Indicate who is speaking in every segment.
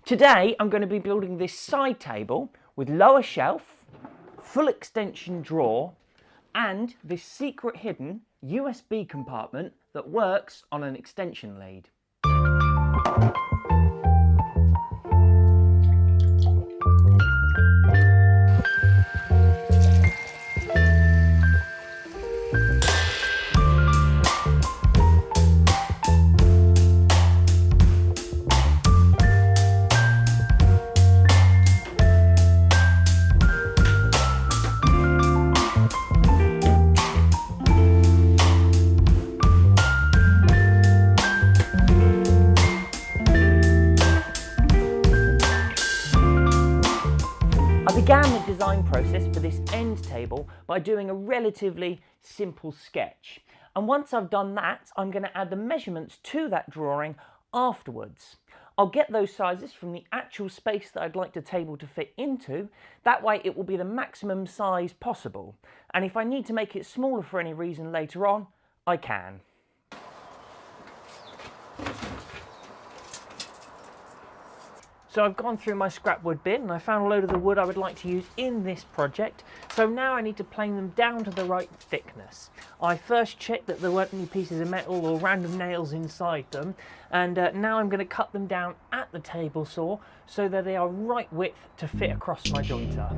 Speaker 1: Today I'm going to be building this side table with lower shelf, full extension drawer and this secret hidden USB compartment that works on an extension lead. I began the design process for this end table by doing a relatively simple sketch. And once I've done that, I'm going to add the measurements to that drawing afterwards. I'll get those sizes from the actual space that I'd like the table to fit into. That way it will be the maximum size possible. And if I need to make it smaller for any reason later on, I can. So I've gone through my scrap wood bin and I found a load of the wood I would like to use in this project. So now I need to plane them down to the right thickness. I first checked that there weren't any pieces of metal or random nails inside them, and now I'm going to cut them down at the table saw so that they are right width to fit across my jointer.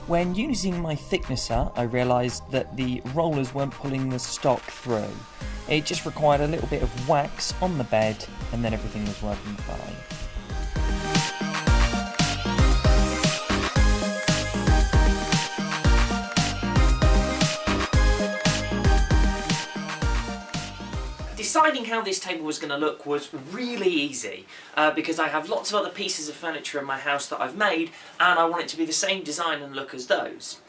Speaker 1: When using my thicknesser, I realised that the rollers weren't pulling the stock through. It just required a little bit of wax on the bed and then everything was working fine. Deciding how this table was going to look was really easy because I have lots of other pieces of furniture in my house that I've made and I want it to be the same design and look as those.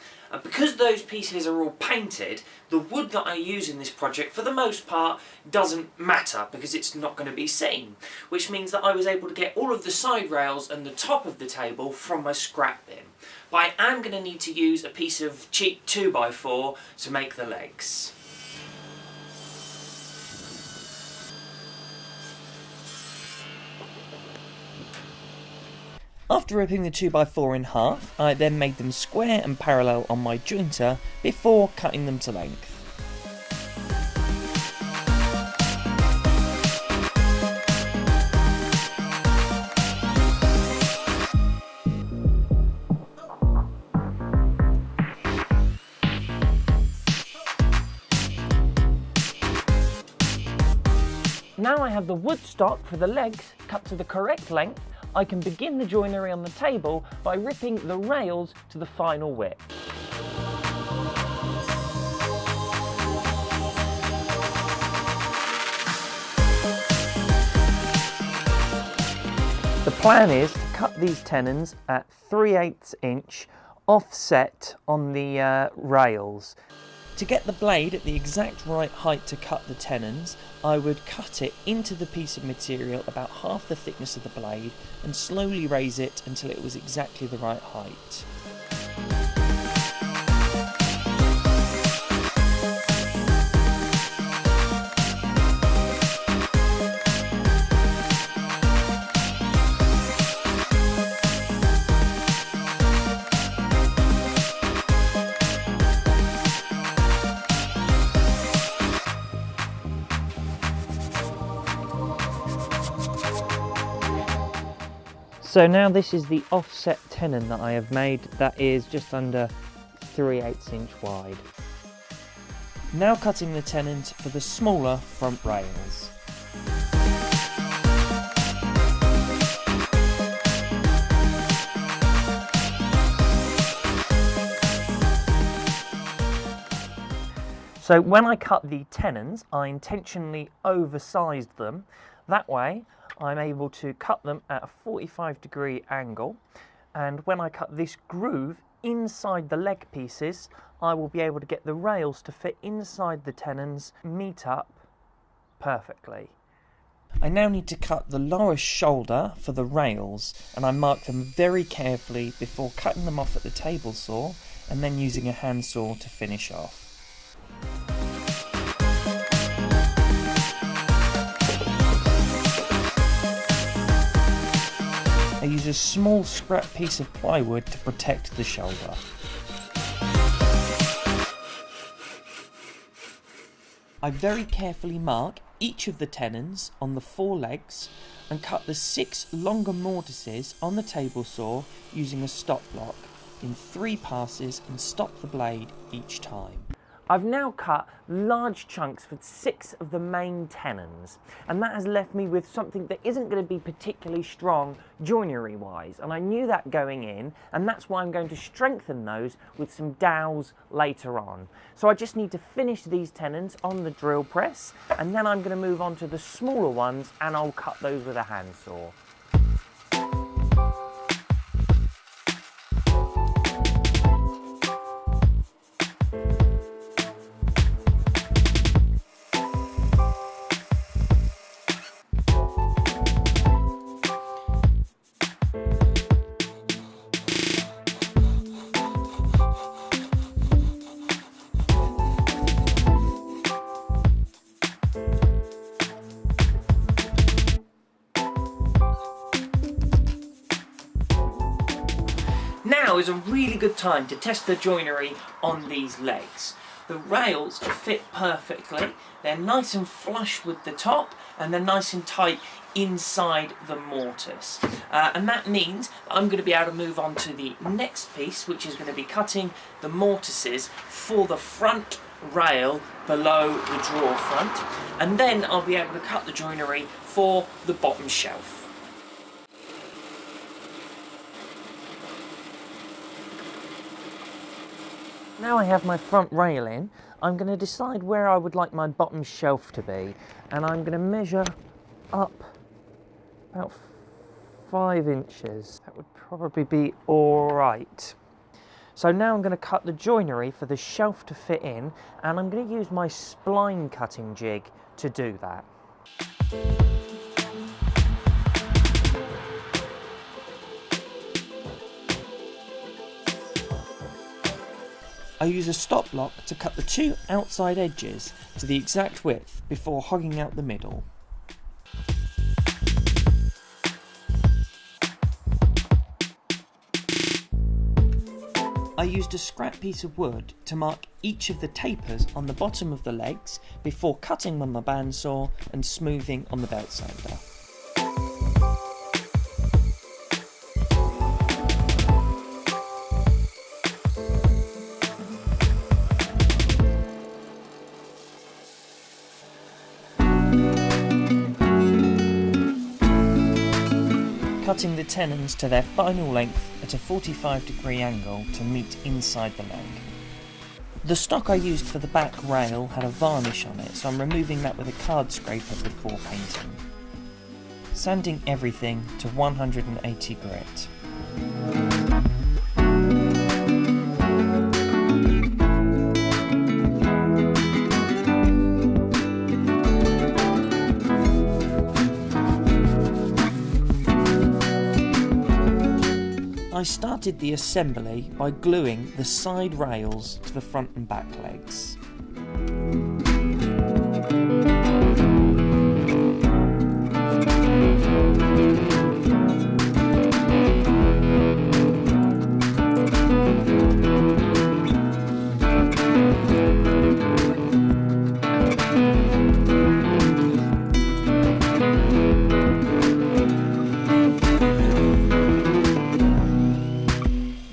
Speaker 1: Because those pieces are all painted, the wood that I use in this project for the most part doesn't matter because it's not going to be seen, which means that I was able to get all of the side rails and the top of the table from my scrap bin. But I am going to need to use a piece of cheap 2x4 to make the legs. After ripping the 2x4 in half, I then made them square and parallel on my jointer before cutting them to length. Now I have the wood stock for the legs cut to the correct length. I can begin the joinery on the table by ripping the rails to the final width. The plan is to cut these tenons at 3/8 inch offset on the rails. To get the blade at the exact right height to cut the tenons, I would cut it into the piece of material about half the thickness of the blade and slowly raise it until it was exactly the right height. So now this is the offset tenon that I have made that is just under 3/8 inch wide. Now cutting the tenons for the smaller front rails. So when I cut the tenons, I intentionally oversized them. That way I'm able to cut them at a 45-degree angle, and when I cut this groove inside the leg pieces, I will be able to get the rails to fit inside the tenons, meet up perfectly. I now need to cut the lower shoulder for the rails, and I mark them very carefully before cutting them off at the table saw and then using a handsaw to finish off. I use a small scrap piece of plywood to protect the shoulder. I very carefully mark each of the tenons on the 4 legs and cut the 6 longer mortises on the table saw using a stop block in 3 passes and stop the blade each time. I've now cut large chunks for 6 of the main tenons, and that has left me with something that isn't going to be particularly strong joinery wise, and I knew that going in, and that's why I'm going to strengthen those with some dowels later on. So I just need to finish these tenons on the drill press, and then I'm going to move on to the smaller ones and I'll cut those with a handsaw. Now is a really good time to test the joinery on these legs. The rails fit perfectly, they're nice and flush with the top, and they're nice and tight inside the mortise. And that means that I'm going to be able to move on to the next piece, which is going to be cutting the mortises for the front rail below the drawer front, and then I'll be able to cut the joinery for the bottom shelf. Now I have my front rail in, I'm going to decide where I would like my bottom shelf to be, and I'm going to measure up about 5 inches. That would probably be alright. So now I'm going to cut the joinery for the shelf to fit in, and I'm going to use my spline cutting jig to do that. I use a stop block to cut the 2 outside edges to the exact width before hogging out the middle. I used a scrap piece of wood to mark each of the tapers on the bottom of the legs before cutting on my bandsaw and smoothing on the belt sander. Cutting the tenons to their final length at a 45-degree angle to meet inside the leg. The stock I used for the back rail had a varnish on it, so I'm removing that with a card scraper before painting. Sanding everything to 180 grit. I started the assembly by gluing the side rails to the front and back legs.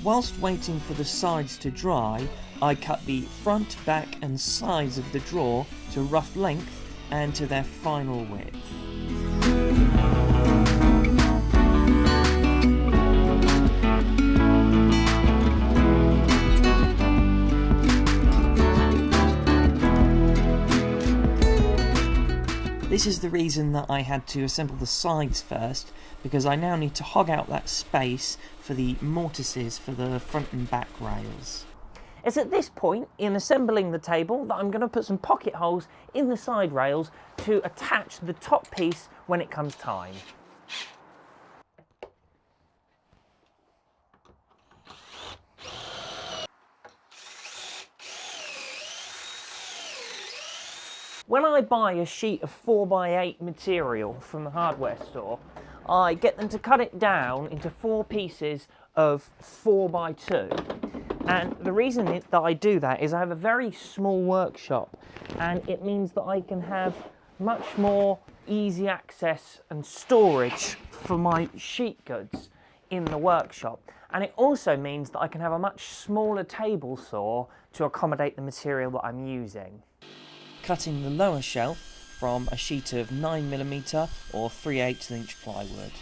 Speaker 1: Whilst waiting for the sides to dry, I cut the front, back and sides of the drawer to rough length and to their final width. This is the reason that I had to assemble the sides first, because I now need to hog out that space for the mortises for the front and back rails. It's at this point in assembling the table that I'm going to put some pocket holes in the side rails to attach the top piece when it comes time. When I buy a sheet of 4x8 material from the hardware store, I get them to cut it down into 4 pieces of 4x2. And the reason that I do that is I have a very small workshop, and it means that I can have much more easy access and storage for my sheet goods in the workshop. And it also means that I can have a much smaller table saw to accommodate the material that I'm using. Cutting the lower shelf from a sheet of 9mm or 3/8 inch plywood.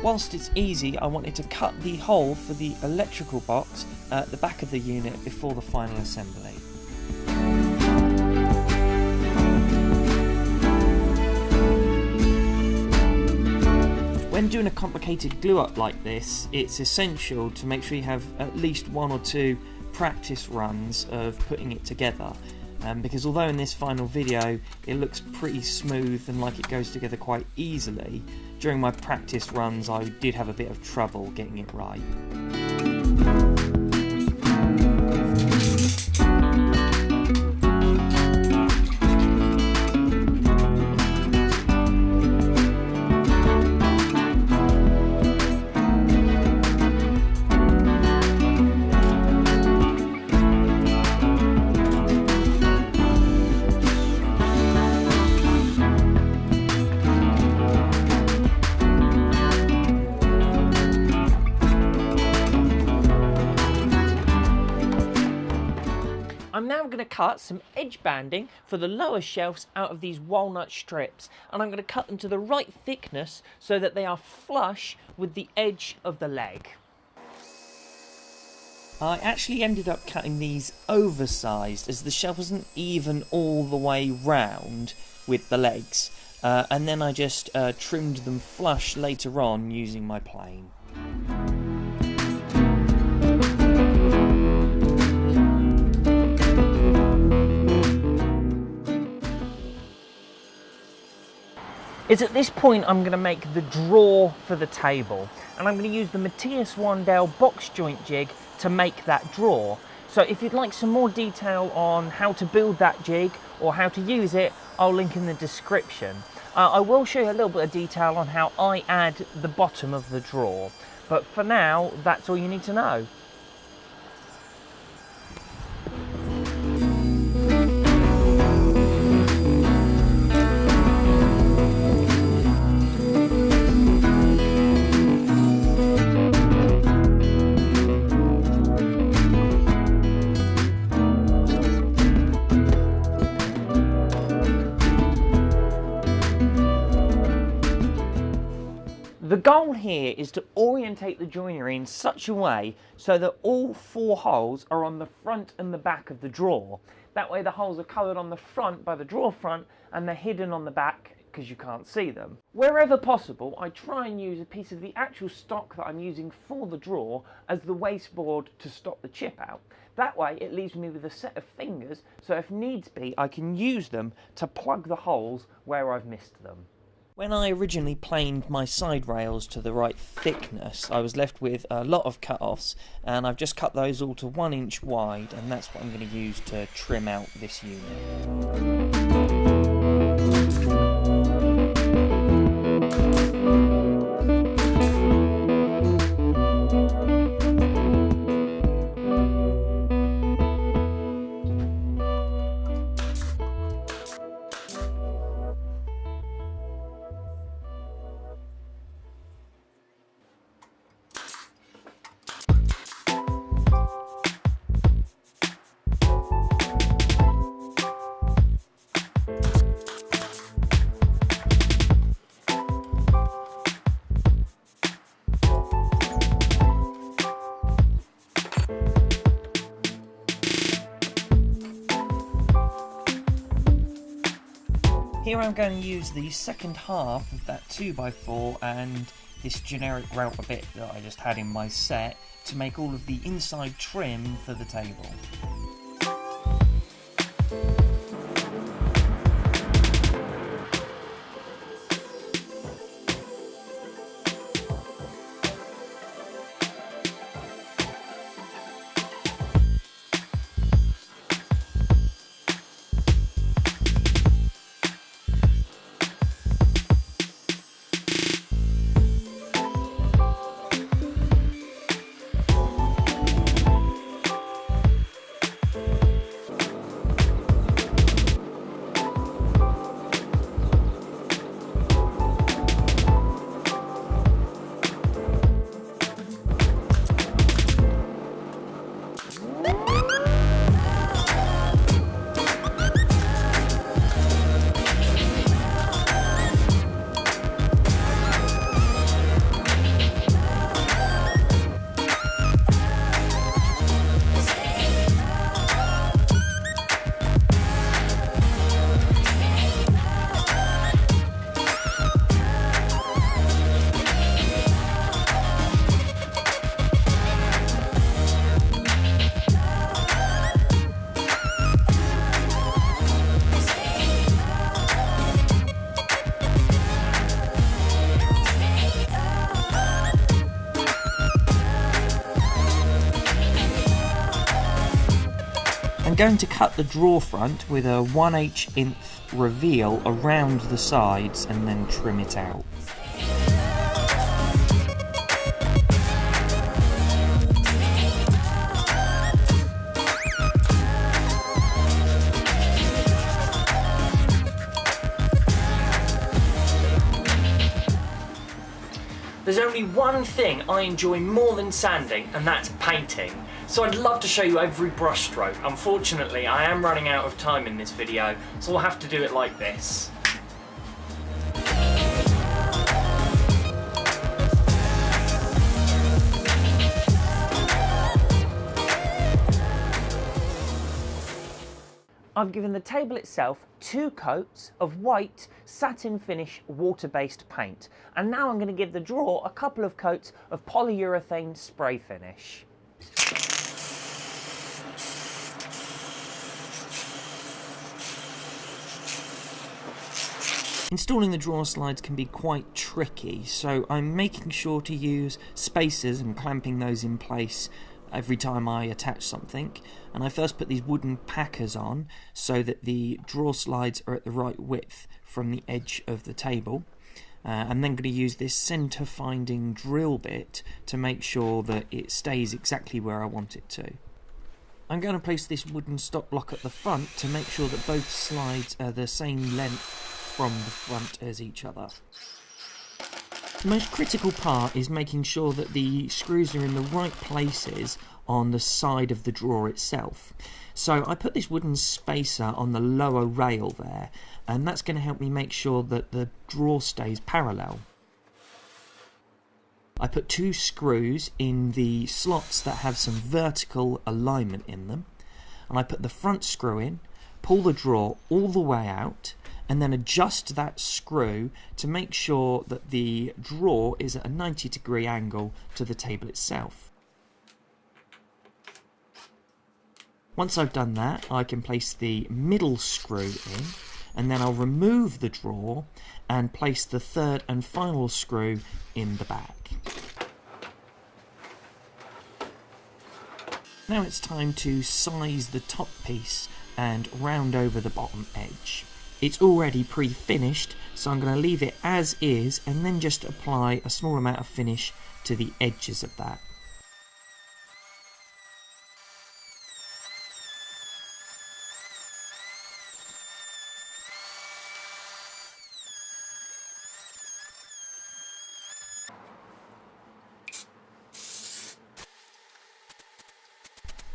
Speaker 1: Whilst it's easy, I wanted to cut the hole for the electrical box at the back of the unit before the final assembly. When doing a complicated glue up like this, it's essential to make sure you have at least 1 or 2 practice runs of putting it together. Because although in this final video it looks pretty smooth and like it goes together quite easily, during my practice runs I did have a bit of trouble getting it right. I'm now going to cut some edge banding for the lower shelves out of these walnut strips, and I'm going to cut them to the right thickness so that they are flush with the edge of the leg. I actually ended up cutting these oversized as the shelf wasn't even all the way round with the legs, and then I just trimmed them flush later on using my plane. It's at this point I'm going to make the drawer for the table, and I'm going to use the Matthias Wandel box joint jig to make that drawer. So if you'd like some more detail on how to build that jig or how to use it, I'll link in the description. I will show you a little bit of detail on how I add the bottom of the drawer, but for now that's all you need to know. The goal here is to orientate the joinery in such a way so that all 4 holes are on the front and the back of the drawer. That way the holes are coloured on the front by the drawer front and they're hidden on the back because you can't see them. Wherever possible, I try and use a piece of the actual stock that I'm using for the drawer as the wasteboard to stop the chip out. That way it leaves me with a set of fingers, so if needs be I can use them to plug the holes where I've missed them. When I originally planed my side rails to the right thickness, I was left with a lot of cut-offs, and I've just cut those all to 1 inch wide, and that's what I'm going to use to trim out this unit. Here I'm going to use the second half of that 2x4 and this generic router bit that I just had in my set to make all of the inside trim for the table. I'm going to cut the drawer front with a 1/8" reveal around the sides and then trim it out. There's only one thing I enjoy more than sanding, and that's painting. So I'd love to show you every brush stroke. Unfortunately, I am running out of time in this video, so I'll have to do it like this. I've given the table itself 2 coats of white satin finish water-based paint, and now I'm going to give the drawer a couple of coats of polyurethane spray finish. Installing the drawer slides can be quite tricky, so I'm making sure to use spacers and clamping those in place every time I attach something. And I first put these wooden packers on so that the drawer slides are at the right width from the edge of the table. I'm then going to use this centre finding drill bit to make sure that it stays exactly where I want it to. I'm going to place this wooden stop block at the front to make sure that both slides are the same length from the front as each other. The most critical part is making sure that the screws are in the right places on the side of the drawer itself. So I put this wooden spacer on the lower rail there, and that's going to help me make sure that the drawer stays parallel. I put 2 screws in the slots that have some vertical alignment in them, and I put the front screw in, pull the drawer all the way out, and then adjust that screw to make sure that the drawer is at a 90-degree angle to the table itself. Once I've done that, I can place the middle screw in, and then I'll remove the drawer and place the third and final screw in the back. Now it's time to size the top piece and round over the bottom edge. It's already pre-finished, so I'm going to leave it as is and then just apply a small amount of finish to the edges of that.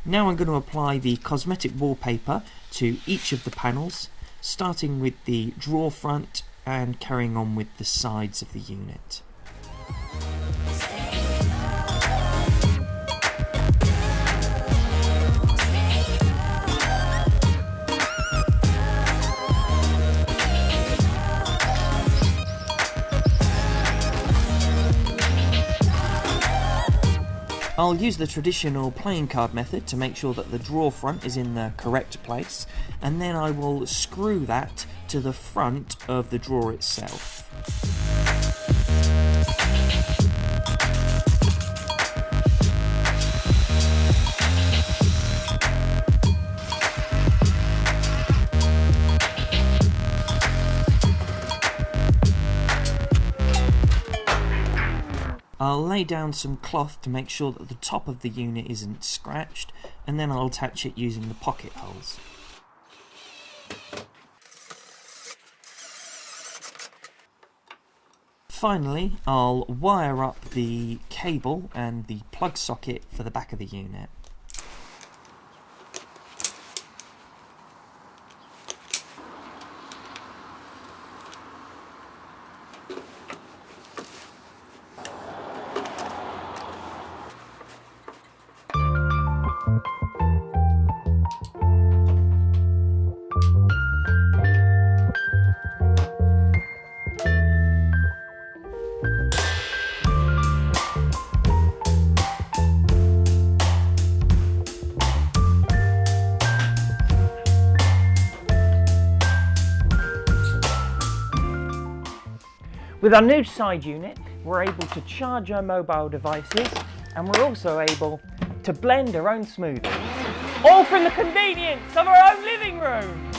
Speaker 1: Now I'm going to apply the cosmetic wallpaper to each of the panels, starting with the drawer front and carrying on with the sides of the unit. I'll use the traditional playing card method to make sure that the drawer front is in the correct place, and then I will screw that to the front of the drawer itself. I'll lay down some cloth to make sure that the top of the unit isn't scratched, and then I'll attach it using the pocket holes. Finally, I'll wire up the cable and the plug socket for the back of the unit. With our new side unit, we're able to charge our mobile devices, and we're also able to blend our own smoothie. All from the convenience of our own living room!